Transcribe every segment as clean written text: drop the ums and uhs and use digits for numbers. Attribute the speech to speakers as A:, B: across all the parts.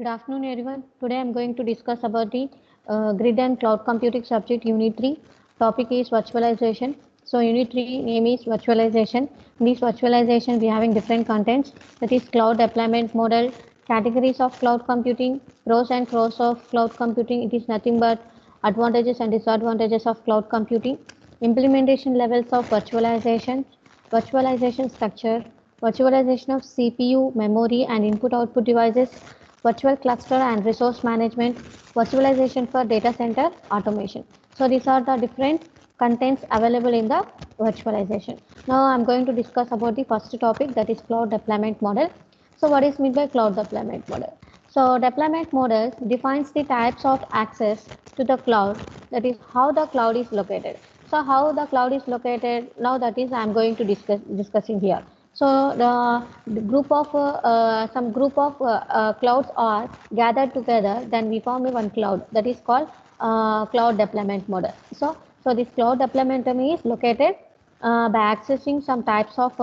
A: Good afternoon, everyone. Today I'm going to discuss about the grid and cloud computing subject Unit 3. Topic is virtualization. So Unit 3 name is virtualization. In this virtualization, we are having different contents. That is cloud deployment model, categories of cloud computing, pros and cons of cloud computing. It is nothing but advantages and disadvantages of cloud computing. Implementation levels of virtualization, virtualization structure, virtualization of CPU, memory, and input-output devices, virtual cluster and resource management, virtualization for data center automation. So these are the different contents available in the virtualization. Now I'm going to discuss about the first topic, that is cloud deployment model. So what is meant by cloud deployment model? So deployment model defines the types of access to the cloud, that is how the cloud is located. So how the cloud is located, now that is I am going to discussing here. So the group of some group of clouds are gathered together, then we form a one cloud, that is called cloud deployment model. So this cloud deployment is located by accessing some types of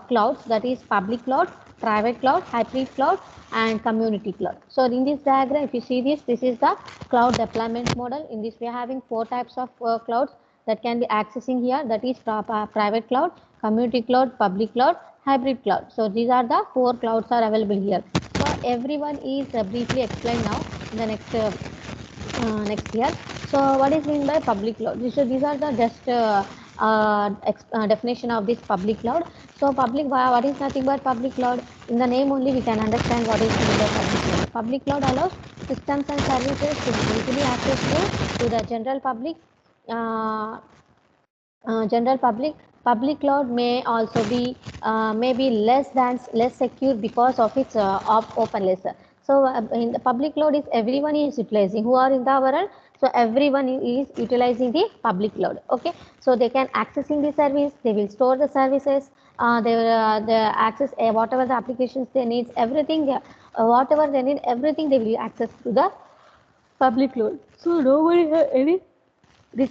A: clouds, that is public cloud, private cloud, hybrid cloud, and community cloud. So in this diagram, if you see this is the cloud deployment model. In this we are having four types of clouds that can be accessing here, that is private cloud, community cloud, public cloud, hybrid cloud. So these are the four clouds are available here. So everyone is briefly explained now in the next year. So what is mean by public cloud? These are the just definition of this public cloud. So what is nothing but public cloud? In the name only we can understand what is mean by public cloud. Public cloud allows systems and services to be easily accessible to the general public. Uh, General public cloud may also be maybe less secure because of its openness. So in the public cloud is everyone is utilizing who are in the world. So everyone is utilizing the public cloud. Okay, so they can accessing the service, they will store the services, they will the access whatever the applications they need, everything whatever they need, everything they will access to the public cloud. So nobody have any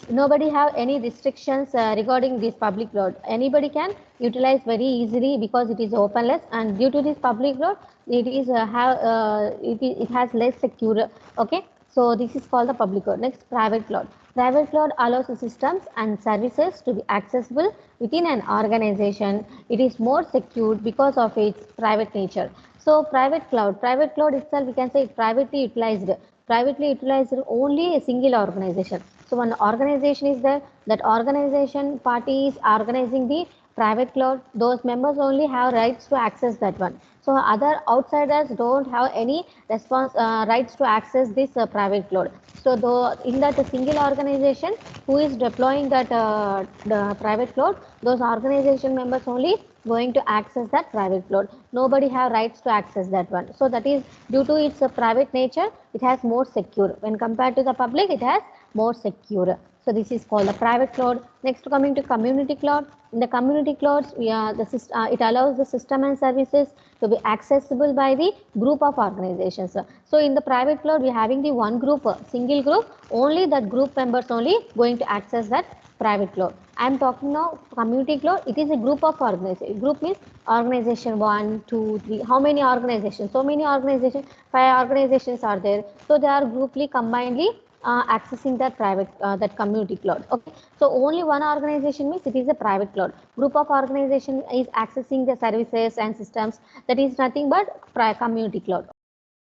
A: nobody have any restrictions regarding this public cloud. Anybody can utilize very easily because it is openless, and due to this public cloud it is it has less secure. Okay, so this is called the public cloud. Next, private cloud. Private cloud allows the systems and services to be accessible within an organization. It is more secure because of its private nature. So private cloud itself, we can say privately utilized. Privately utilized only a single organization. So one organization is there, that organization party is organizing the private cloud. Those members only have rights to access that one. So other outsiders don't have any rights to access this private cloud. So though in that single organization who is deploying that the private cloud, those organization members only going to access that private cloud. Nobody have rights to access that one. So that is due to its private nature, it has more secure. When compared to the public, it has more secure. So this is called the private cloud. Next, coming to community cloud. In the community clouds, it allows the system and services to be accessible by the group of organizations. So in the private cloud, we are having the one group, single group, only that group members only going to access that private cloud. I am talking now community cloud. It is a group of organizations. Group means organization 1, 2, 3. How many organizations? So many organizations. 5 organizations are there. So they are grouply combinedly accessing that private that community cloud. Okay, so only one organization means it is a private cloud. Group of organization is accessing the services and systems, that is nothing but community cloud.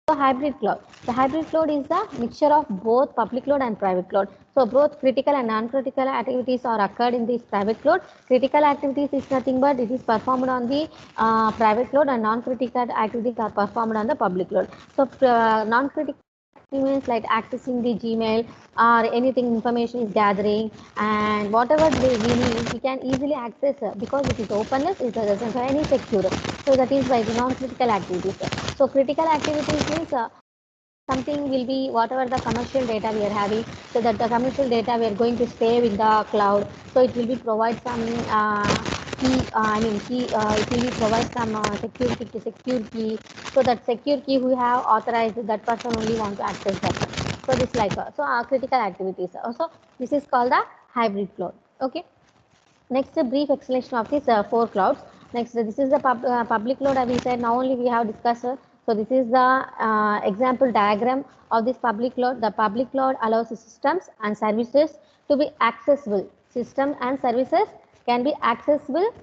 A: So hybrid cloud. The hybrid cloud is the mixture of both public cloud and private cloud. So both critical and non-critical activities are occurred in this private cloud. Critical activities is nothing but it is performed on the private cloud, and non-critical activities are performed on the public cloud. So non-critical means like accessing the Gmail or anything information is gathering, and whatever we need, we can easily access because it is openness, it doesn't have any secure. So that is by the non-critical activities. So critical activities means something will be whatever the commercial data we are having, so that the commercial data we are going to save in the cloud. So it will be provide some it will be provide some secure key. So that secure key who have authorized, that person only want to access that one. So this like critical activities. Also this is called the hybrid cloud. Okay. Next, a brief explanation of these four clouds. Next, this is the public cloud. We said now only we have discussed. So So this is the example diagram of this public cloud. The public cloud allows systems and services to be accessible. System and services can be accessible.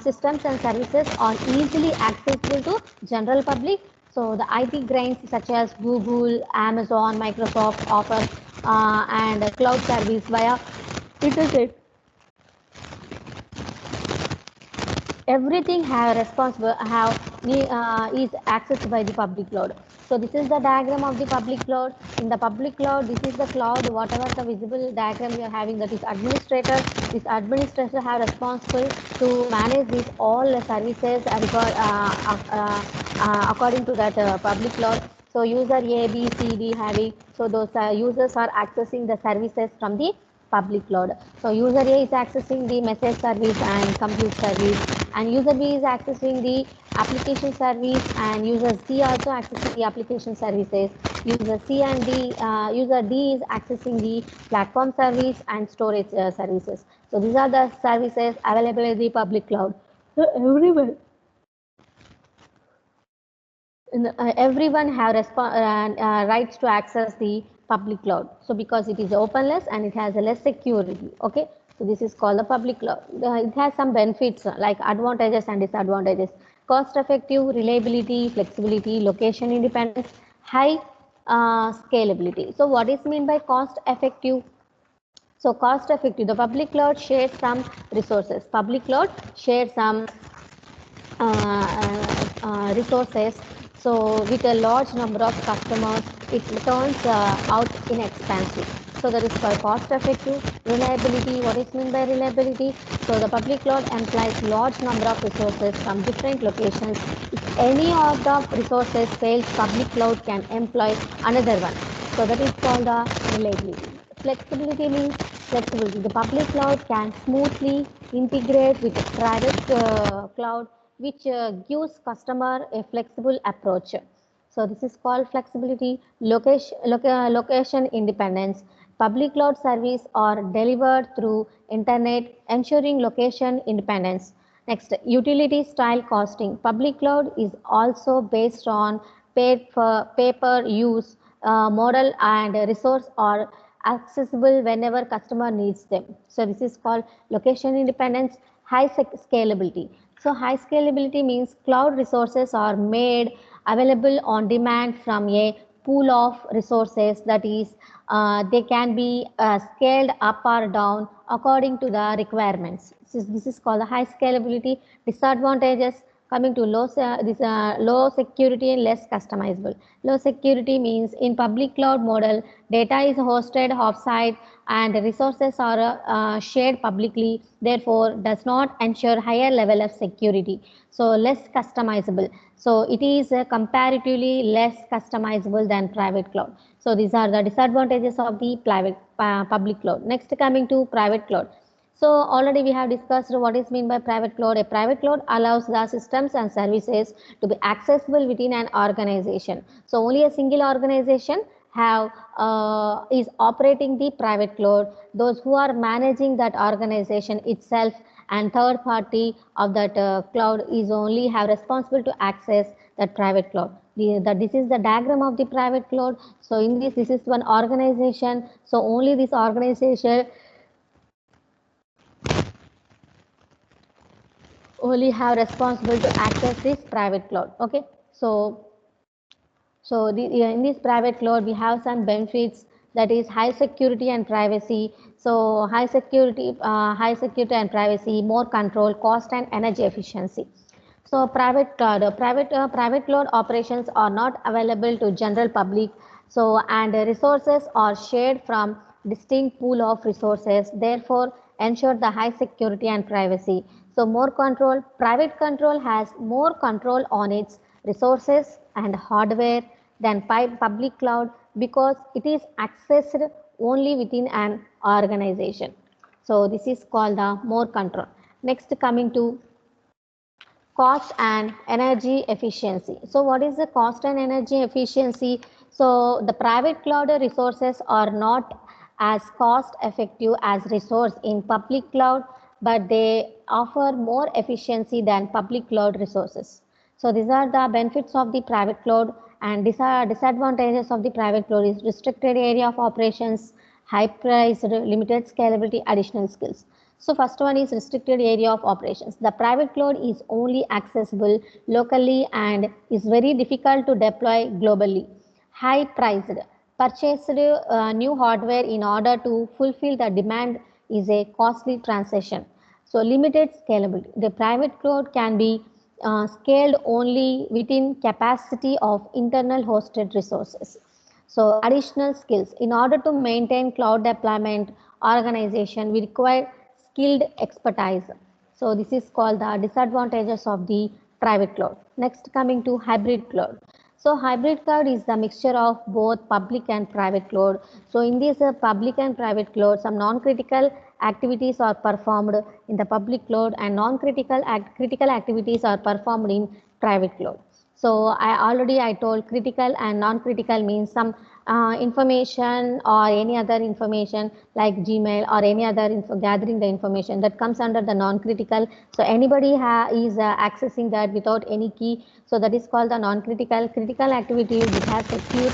A: Systems and services are easily accessible to general public. So the IT giants such as Google, Amazon, Microsoft offer and cloud service via internet. Everything is accessed by the public cloud. So this is the diagram of the public cloud. In the public cloud, this is the cloud, whatever the visible diagram we are having, that is administrator. This administrator have responsible to manage these all services according to that public cloud. So user A, B, C, D having, so those users are accessing the services from the public cloud. So user A is accessing the message service and compute service, and user B is accessing the application service, and user C also accessing the application services. User C and user D is accessing the platform service and storage services. So these are the services available in the public cloud. So everyone have rights to access the public cloud. So because it is openless and it has a less security. Okay, so this is called the public cloud. It has some benefits like advantages and disadvantages: cost effective, reliability, flexibility, location independence, high scalability. So what is mean by cost effective? So cost effective, the public cloud shares some resources. Public cloud shares some resources. So with a large number of customers, it turns out inexpensive. So that is called cost effective. Reliability, what is meant by reliability? So the public cloud employs large number of resources from different locations. If any of the resources fails, public cloud can employ another one. So that is called the reliability. Flexibility means flexibility. The public cloud can smoothly integrate with private cloud, which gives customer a flexible approach. So this is called flexibility. Location independence. Public cloud service are delivered through internet, ensuring location independence. Next, utility style costing. Public cloud is also based on pay-per-use model, and resource are accessible whenever customer needs them. So this is called location independence. High scalability. So high scalability means cloud resources are made available on demand from a pool of resources, that is they can be scaled up or down according to the requirements. This is called the high scalability. Disadvantages coming to low security and less customizable. Low security means in public cloud model, data is hosted offsite and resources are shared publicly, therefore does not ensure higher level of security. So less customizable. So it is comparatively less customizable than private cloud. So these are the disadvantages of the public cloud. Next, coming to private cloud. So already we have discussed what is meant by private cloud. A private cloud allows the systems and services to be accessible within an organization. So only a single organization is operating the private cloud. Those who are managing that organization itself and third party of that cloud is only have responsible to access that private cloud. This is the diagram of the private cloud. So in this is one organization. So only this organization only have responsible to access this private cloud. Okay, in this private cloud we have some benefits, that is high security and privacy. So high security and privacy, more control, cost and energy efficiency. So private cloud, private cloud operations are not available to general public. So and resources are shared from distinct pool of resources. Therefore, ensure the high security and privacy. So more control. Private control has more control on its resources and hardware than public cloud because it is accessed only within an organization. So this is called the more control. Next, coming to cost and energy efficiency. So what is the cost and energy efficiency? So the private cloud resources are not as cost effective as resource in public cloud, but they offer more efficiency than public cloud resources. So these are the benefits of the private cloud, and these are disadvantages of the private cloud is restricted area of operations, high price, limited scalability, additional skills. So first one is restricted area of operations. The private cloud is only accessible locally and is very difficult to deploy globally. High priced, purchased new hardware in order to fulfill the demand is a costly transaction. So limited scalability. The private cloud can be scaled only within capacity of internal hosted resources. So additional skills. In order to maintain cloud deployment organization, we require skilled expertise. So this is called the disadvantages of the private cloud. Next, coming to hybrid cloud. So hybrid cloud is the mixture of both public and private cloud. So in this public and private cloud, some non-critical activities are performed in the public cloud and critical activities are performed in private cloud. So I told critical and non-critical means some information or any other information like Gmail or any other gathering the information that comes under the non-critical. So anybody is accessing that without any key. So that is called the non-critical. Critical activity which has secure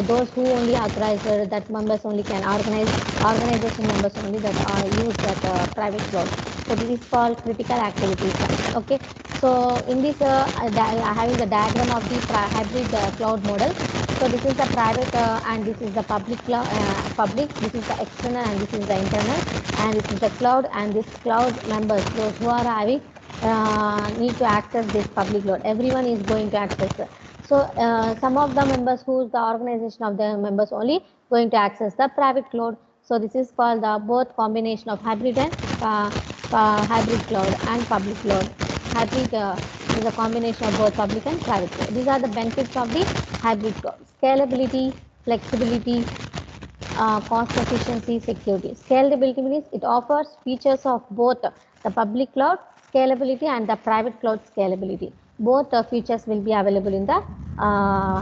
A: those who only authorize that members only can organization members only that use that private cloud. So this is called critical activities. Okay. So in this having the diagram of the hybrid cloud model. So this is the private and this is the public cloud. Public. This is the external and this is the internal. And this is the cloud and this cloud members. Those who are having need to access this public cloud. Everyone is going to access. So some of the members who is the organization of the members only going to access the private cloud. So this is called the both combination of hybrid and hybrid cloud and public cloud. Hybrid is a combination of both public and private cloud. These are the benefits of the hybrid cloud: scalability, flexibility, cost efficiency, security. Scalability means it offers features of both the public cloud scalability and the private cloud scalability. Both features will be available in the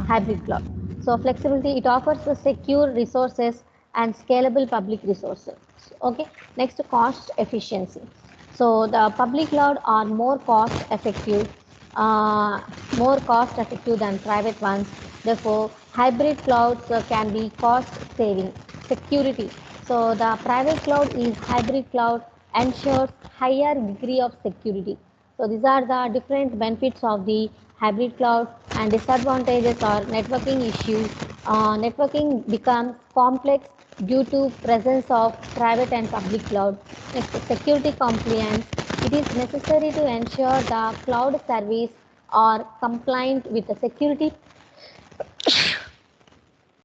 A: hybrid cloud. So flexibility, it offers the secure resources and scalable public resources. Okay. Next, cost efficiency. So the public cloud are more cost effective than private ones. Therefore, hybrid clouds can be cost saving. Security. So the private cloud is hybrid cloud ensures higher degree of security. So these are the different benefits of the hybrid cloud, and disadvantages are networking issues. Networking becomes complex due to presence of private and public cloud. Next, security compliance. It is necessary to ensure the cloud service are compliant with the security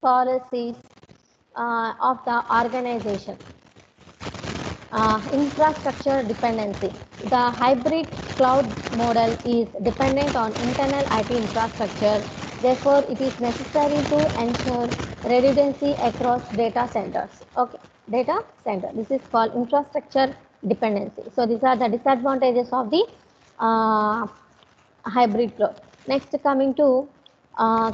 A: policies of the organization. Infrastructure dependency. The hybrid cloud model is dependent on internal IT infrastructure. Therefore, it is necessary to ensure redundancy across data centers. Okay, data center. This is called infrastructure dependency. So these are the disadvantages of the hybrid cloud. Next, coming to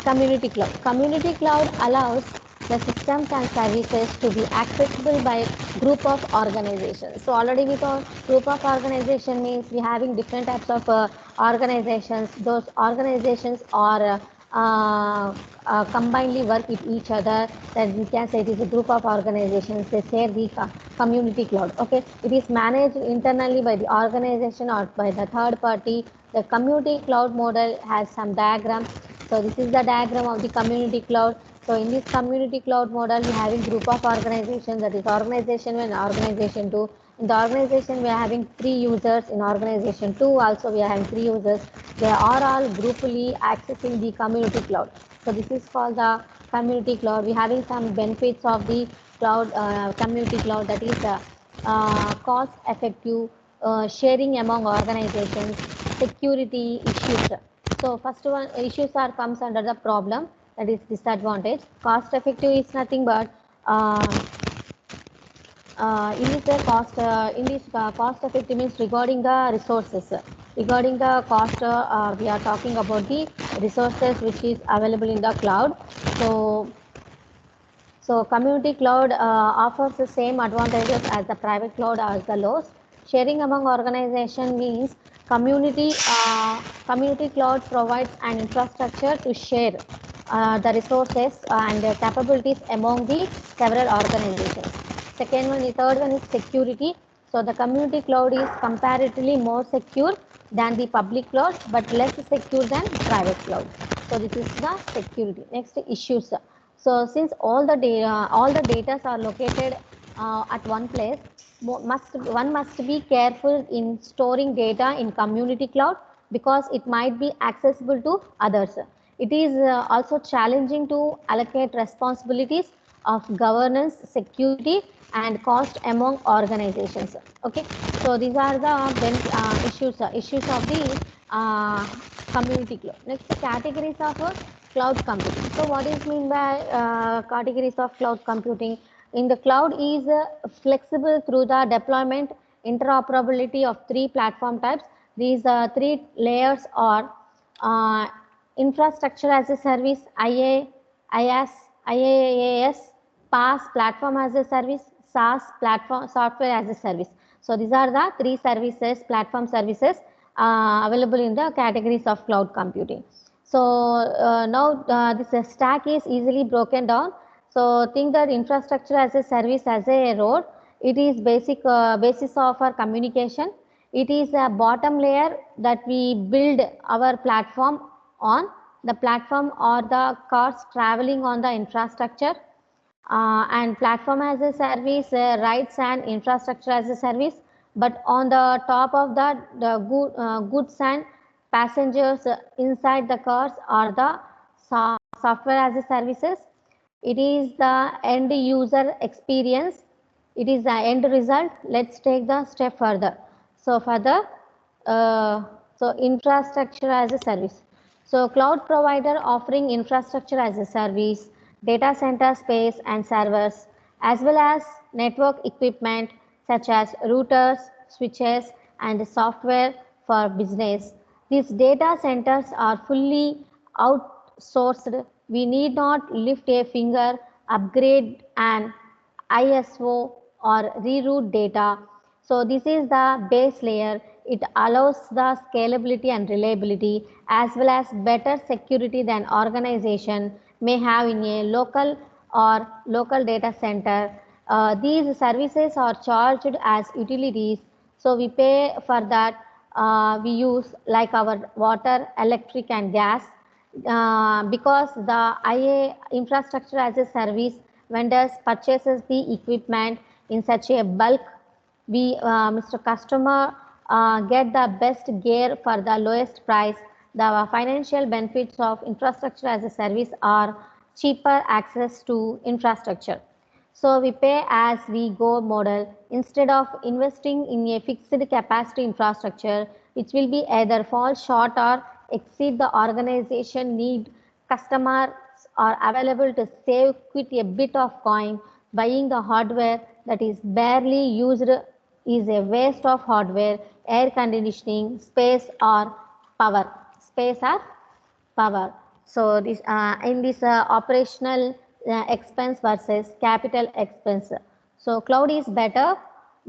A: community cloud. Community cloud allows the systems and services to be accessible by group of organizations. So already we thought group of organization means we having different types of organizations. Those organizations are combinedly work with each other. Then we can say it is a group of organizations. They share the community cloud. Okay, it is managed internally by the organization or by the third party. The community cloud model has some diagrams. So this is the diagram of the community cloud. So in this community cloud model, we have a group of organizations, that is organization 1 and organization 2. In the organization, we are having 3 users. In organization 2 also we are having 3 users. They are all grouply accessing the community cloud. So this is called the community cloud. We are having some benefits of the cloud community cloud, that is cost effective sharing among organizations, security issues. So first one issues are comes under the problem, that is disadvantage. Cost effective is nothing but in this cost effective means regarding the resources. Regarding the cost, we are talking about the resources which is available in the cloud. So community cloud offers the same advantages as the private cloud as the lows. Sharing among organization means community cloud provides an infrastructure to share the resources and capabilities among the several organizations. Second one, the third one is security. So the community cloud is comparatively more secure than the public cloud, but less secure than private cloud. So this is the security. Next, issues. So since all the data are located at one place, one must be careful in storing data in community cloud because it might be accessible to others. It is also challenging to allocate responsibilities of governance, security, and cost among organizations. Okay, so these are the issues of the community cloud. Next, categories of cloud computing. So what is mean by categories of cloud computing? In the cloud is flexible through the deployment interoperability of three platform types. These three layers are infrastructure as a service, IaaS, PaaS, platform as a service, SaaS, platform software as a service. So these are the three services, platform services available in the categories of cloud computing. So now this stack is easily broken down. So think that infrastructure as a service as a road, it is basis of our communication. It is a bottom layer that we build our platform on. The platform or the cars traveling on the infrastructure. And platform as a service rights and infrastructure as a service, but on the top of that, the goods and passengers inside the cars are the software as a services. It is the end user experience. It is the end result. Let's take the step further. So further, so infrastructure as a service. So cloud provider offering infrastructure as a service, data center space and servers, as well as network equipment such as routers, switches, and software for business. These data centers are fully outsourced. We need not lift a finger, upgrade an ISO or reroute data. So this is the base layer. It allows the scalability and reliability as well as better security than organization may have in a local data center. These services are charged as utilities. So we pay for that. We use like our water, electric and gas. Because the IA infrastructure as a service vendors purchases the equipment in such a bulk, we Mr. Customer get the best gear for the lowest price. The financial benefits of infrastructure as a service are cheaper access to infrastructure. So we pay as we go model instead of investing in a fixed capacity infrastructure, which will be either fall short or exceed the organization need. Customers are available to save quit a bit of coin. Buying the hardware that is barely used is a waste of hardware, air conditioning, space or power. Space or power. So this in this operational expense versus capital expense. So cloud is better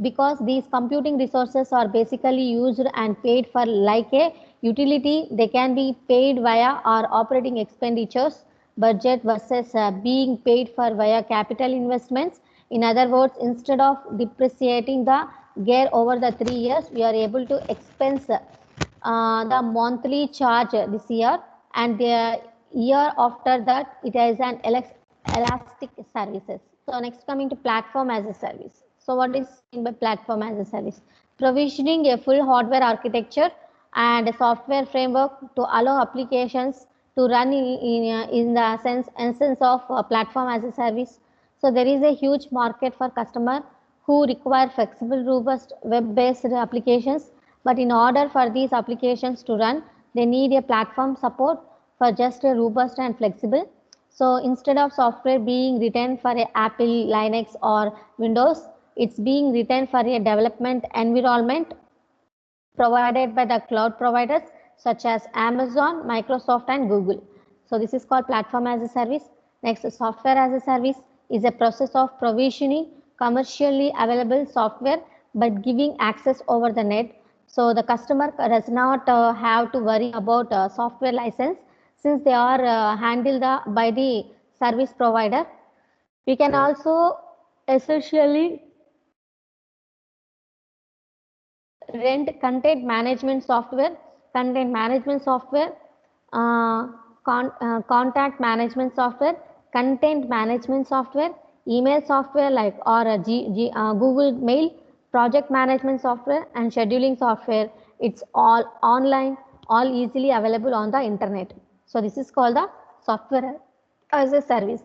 A: because these computing resources are basically used and paid for like a utility. They can be paid via our operating expenditures budget versus being paid for via capital investments. In other words, instead of depreciating the gear over the 3 years, we are able to expense the monthly charge this year, and the year after that it is an elastic services. So next, coming to platform as a service. So what is mean by platform as a service? Provisioning a full hardware architecture and a software framework to allow applications to run in the essence of platform as a service. So there is a huge market for customer who require flexible, robust web-based applications. But in order for these applications to run, they need a platform support for just a robust and flexible. So instead of software being written for a Apple, Linux or Windows, it's being written for a development environment provided by the cloud providers such as Amazon, Microsoft and Google. So this is called platform as a service. Next, software as a service is a process of provisioning commercially available software but giving access over the net. So the customer does not have to worry about software license since they are handled by the service provider. We can also essentially rent content management software, uh, contact management software, content management software, email software like or Google Mail, project management software, and scheduling software. It's all online, all easily available on the internet. So this is called the software as a service.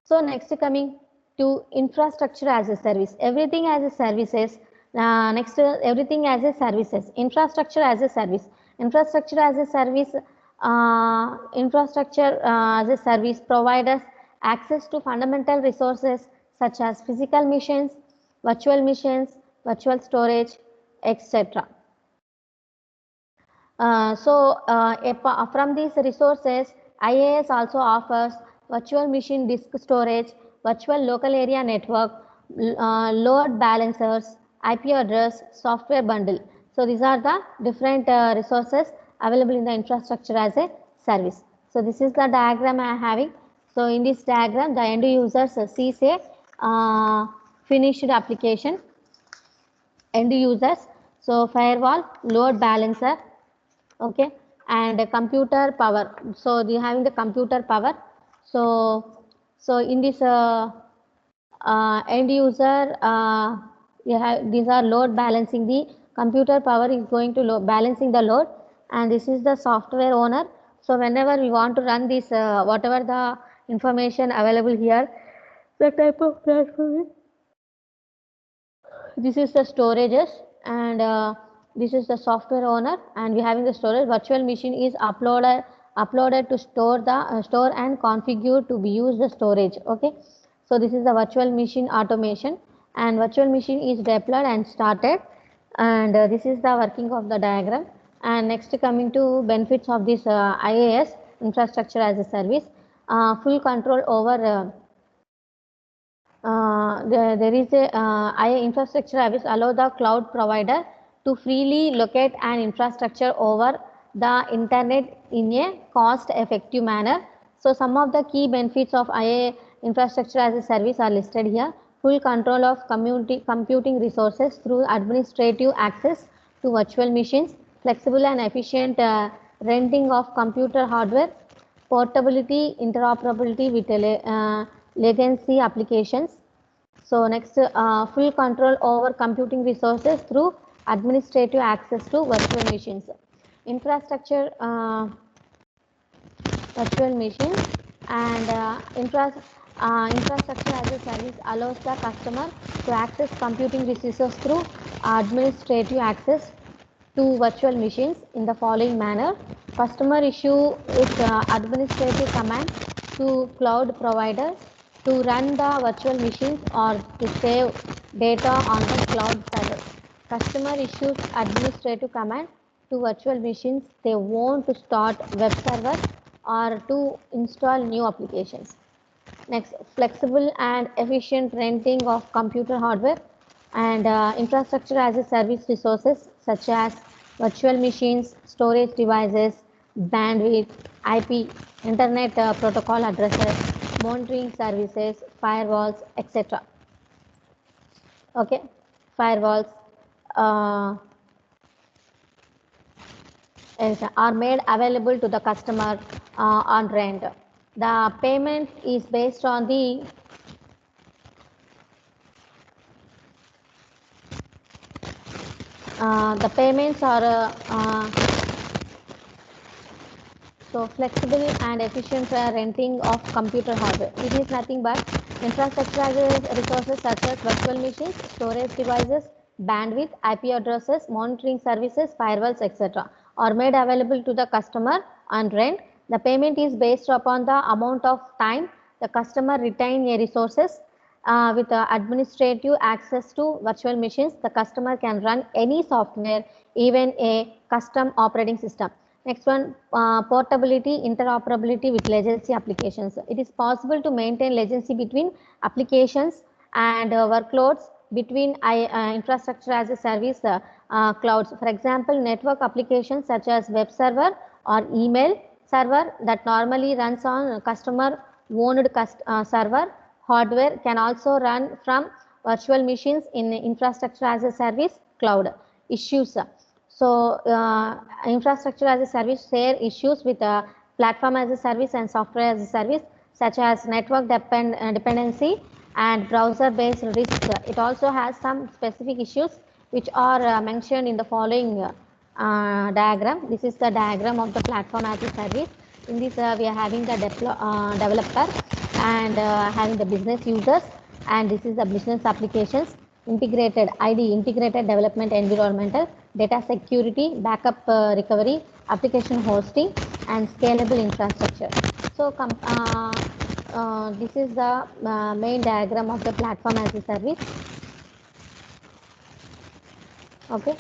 A: So next coming to infrastructure as a service, everything as a services. Next, everything as a services, infrastructure as a service. Infrastructure as a service, as a service provides access to fundamental resources such as physical machines, virtual storage, etc. From these resources, IaaS also offers virtual machine disk storage, virtual local area network, load balancers, IP address, software bundle. So these are the different resources available in the infrastructure as a service. So this is the diagram I am having. So in this diagram, the end users sees a finished application, end users. So firewall, load balancer, okay, and computer power. So they having the computer power. So in this end user, you have these are load balancing. The computer power is going to balancing the load, and this is the software owner. So whenever we want to run this, whatever the information available here, the type of platform, this is the storages, and this is the software owner, and we having the storage. Virtual machine is uploaded to store and configure to be used the storage. Okay, so this is the virtual machine automation, and virtual machine is deployed and started, and this is the working of the diagram. And next, coming to benefits of this IaaS, infrastructure as a service, full control over there is a IA infrastructure service allow the cloud provider to freely locate an infrastructure over the internet in a cost effective manner. So some of the key benefits of IA infrastructure as a service are listed here. Full control of computing resources through administrative access to virtual machines, flexible and efficient renting of computer hardware, portability, interoperability with legacy applications. So next, full control over computing resources through administrative access to virtual machines. Infrastructure, virtual machines, and infrastructure as a service allows the customer to access computing resources through administrative access to virtual machines in the following manner. Customer issue its administrative command to cloud provider to run the virtual machines or to save data on the cloud server. Customer issues administrative command to virtual machines they want to start web server or to install new applications. Next, flexible and efficient renting of computer hardware and infrastructure as a service resources such as virtual machines, storage devices, bandwidth, IP, internet protocol addresses, monitoring services, firewalls, etc. Okay, firewalls uh, are made available to the customer on rent. The payment is based on the payments are so flexible and efficient renting of computer hardware. It is nothing but infrastructure as resources such as virtual machines, storage devices, bandwidth, IP addresses, monitoring services, firewalls, etc. are made available to the customer on rent. The payment is based upon the amount of time the customer retain a resources. With administrative access to virtual machines, the customer can run any software, even a custom operating system. Next one, portability, interoperability with legacy applications. It is possible to maintain legacy between applications and workloads between infrastructure as a service clouds. For example, network applications such as web server or email server that normally runs on customer owned server hardware can also run from virtual machines in infrastructure as a service cloud. Issues. So infrastructure as a service share issues with platform as a service and software as a service, such as network dependency and browser-based risks. It also has some specific issues which are mentioned in the following diagram. This is the diagram of the platform as a service. In this, we are having the developer and having the business users, and this is the business applications, integrated ID, integrated development environmental, data security, backup recovery, application hosting, and scalable infrastructure. So this is the main diagram of the platform as a service. Okay.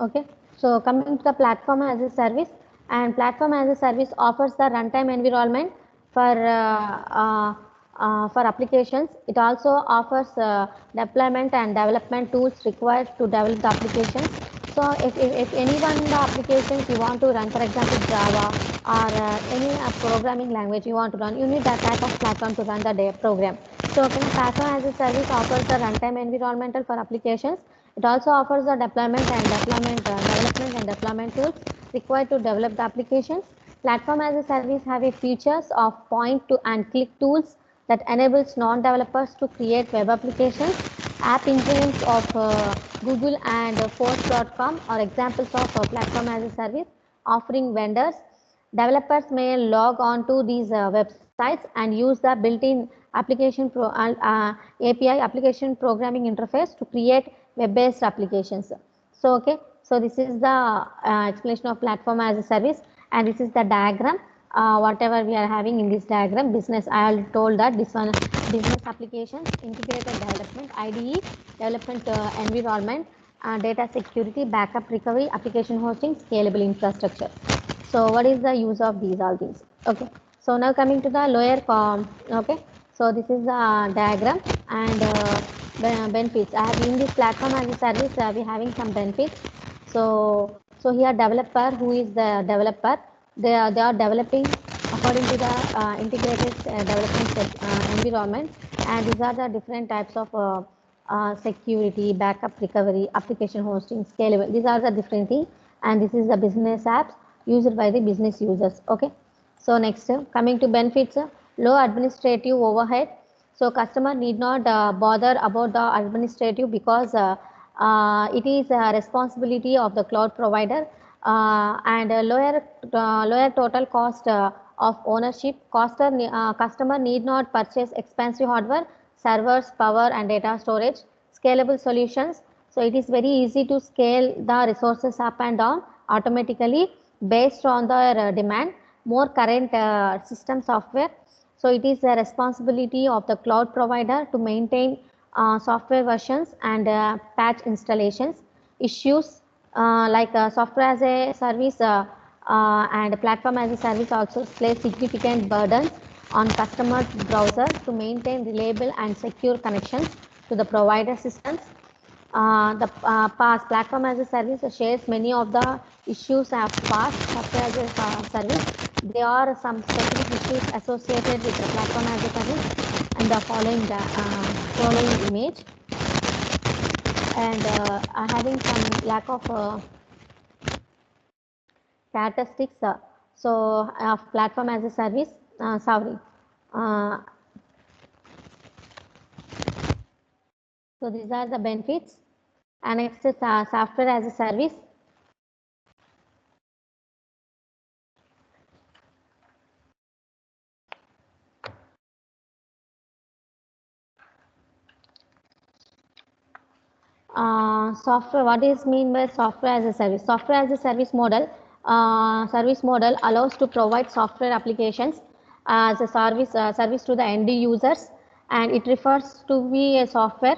A: Okay, so coming to the platform as a service, and platform as a service offers the runtime environment for applications. It also offers deployment and development tools required to develop the applications. So if any one of the applications you want to run, for example Java or any programming language you want to run, you need that type of platform to run the program. So platform as a service offers the runtime environmental for applications. It also offers the development and deployment tools required to develop the applications. Platform as a service have a features of point to and click tools that enables non-developers to create web applications. App engines of Google and Force.com are examples of platform as a service offering vendors. Developers may log on to these websites and use the built-in API application programming interface to create web-based applications. So okay, so this is the explanation of platform as a service, and this is the diagram. Whatever we are having in this diagram, business, I already told that this one, business applications, integrated development, IDE, development environment, data security, backup recovery, application hosting, scalable infrastructure. So what is the use of these all things? Okay, so now coming to the lower okay, so this is the diagram and benefits. I have in this platform as a service, we having some benefits. So here developer, who is the developer, they are developing according to the integrated development environment, and these are the different types of security, backup recovery, application hosting, scalable. These are the different things, and this is the business apps used by the business users. Okay, so next coming to benefits, low administrative overhead. So customer need not bother about the administrative because it is a responsibility of the cloud provider, and lower total cost of ownership. Customer need not purchase expensive hardware, servers, power, and data storage. Scalable solutions. So it is very easy to scale the resources up and down automatically based on the demand. More current system software. So it is the responsibility of the cloud provider to maintain software versions and patch installations. Issues like software as a service and platform as a service also place significant burdens on customer browser to maintain reliable and secure connections to the provider systems. The past platform as a service shares many of the issues of past software as a service. There are some specific issues associated with the platform as a service and the following image, and having some lack of characteristics of platform as a service. So these are the benefits. And next is software as a service. Software, what is mean by software as a service? Software as a service model allows to provide software applications as a service to the end users, and it refers to be a software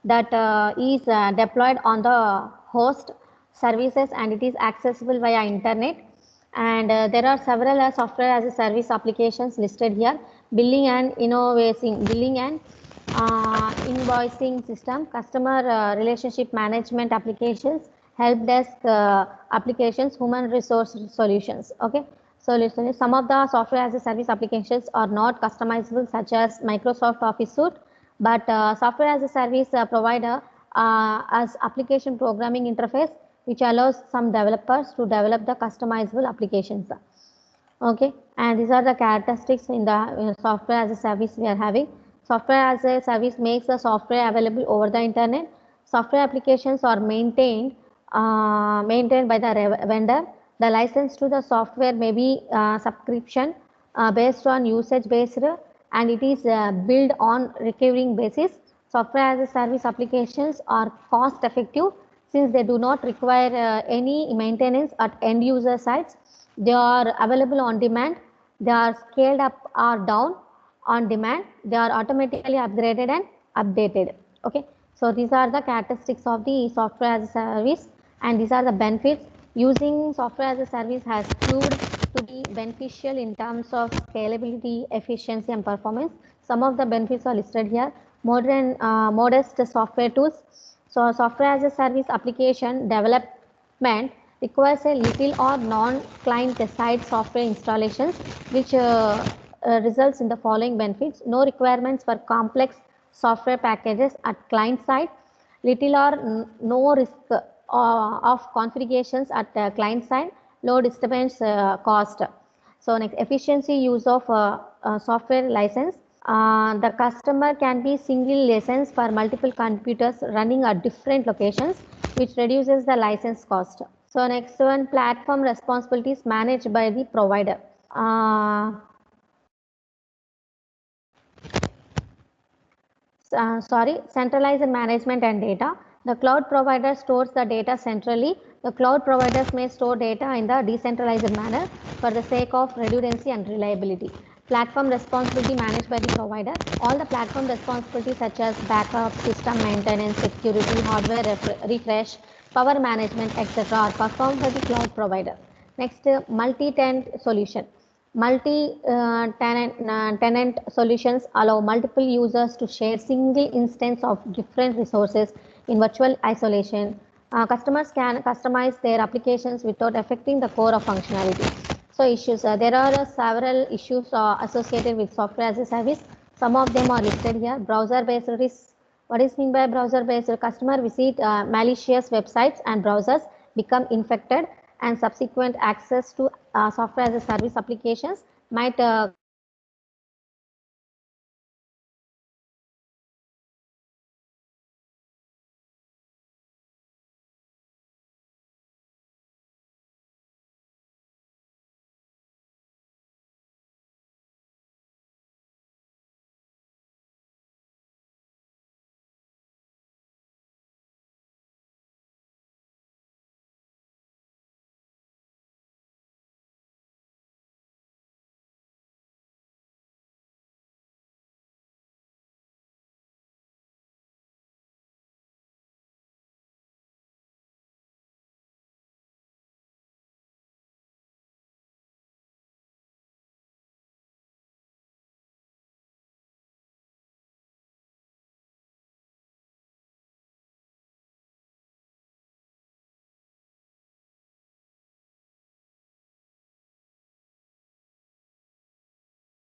A: that is deployed on the host services, and it is accessible via internet. And there are several software as a service applications listed here: billing and invoicing system, customer relationship management applications, help desk applications, human resource solutions. Okay, so listen, some of the software as a service applications are not customizable, such as Microsoft Office Suite, but software as a service provider as application programming interface, which allows some developers to develop the customizable applications. Okay, and these are the characteristics in the software as a service we are having. Software as a service makes the software available over the internet. Software applications are maintained by the vendor. The license to the software may be subscription based on usage based, and it is built on recurring basis. Software as a service applications are cost effective since they do not require any maintenance at end user sites. They are available on demand. They are scaled up or down on demand. They are automatically upgraded and updated. Okay, so these are the characteristics of the software as a service, and these are the benefits. Using software as a service has proved to be beneficial in terms of scalability, efficiency, and performance. Some of the benefits are listed here. Modest software tools. So software as a service application development requires a little or non-client side software installations, which results in the following benefits: no requirements for complex software packages at client side, little or no risk of configurations at client side, low disturbance cost. So next, efficiency use of software license. The customer can be single license for multiple computers running at different locations, which reduces the license cost. So next one, platform responsibilities managed by the provider. Centralized management and data. The cloud provider stores the data centrally. The cloud providers may store data in the decentralized manner for the sake of redundancy and reliability. Platform responsibility managed by the provider. All the platform responsibilities such as backup, system maintenance, security, hardware refresh, power management, etc. are performed by the cloud provider. Next, multi-tenant solution. Multi-tenant solutions allow multiple users to share single instance of different resources in virtual isolation. Customers can customize their applications without affecting the core of functionality. So issues, there are several issues associated with software as a service. Some of them are listed here. Browser-based risks. What is meant by browser-based? Customer visit malicious websites and browsers become infected, and subsequent access to software as a service applications might